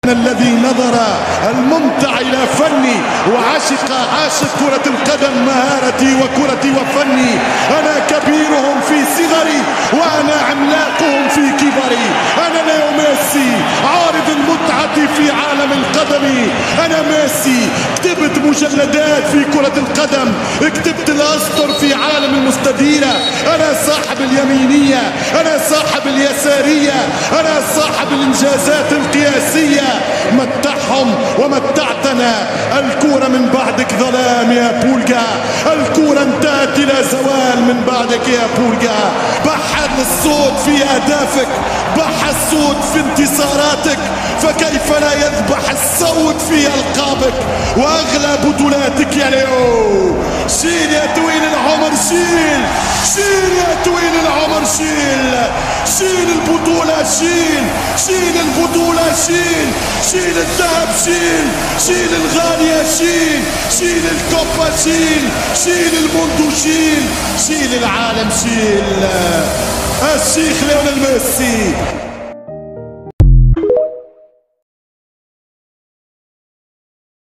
الذي نظر الممتع إلى فني عاشق كرة القدم مهارتي وكرتي وفني. أنا كبيرهم في صغري وأنا عملاقهم في كبري. أنا ليو ميسي عارض المتعة في عالم القدم. أنا ميسي كتبت مجلدات في كرة القدم، كتبت الأسطر في عالم المستديرة. أنا صاحب اليمينية، أنا صاحب اليسارية، أنا صاحب الإنجازات القياسية. متعهم ومتعتنا. الكورة من بعدك ظلام يا بولجا، الكورة انتهت إلى زوال من بعدك يا بولجا. بحر الصوت في أهدافك، بحر الصوت في انتصاراتك، فكيف لا يذبح الصوت في ألقابك وأغلى بطولاتك يا ليو. شيل يا طويل العمر، شيل شيل يا طويل العمر، شيل شيل البطولة، شيل البطولة، شيل الذهب، شيل الغالية، شيل الكوبا، شيل الموندو، شيل العالم، الشيخ ليونيل ميسي.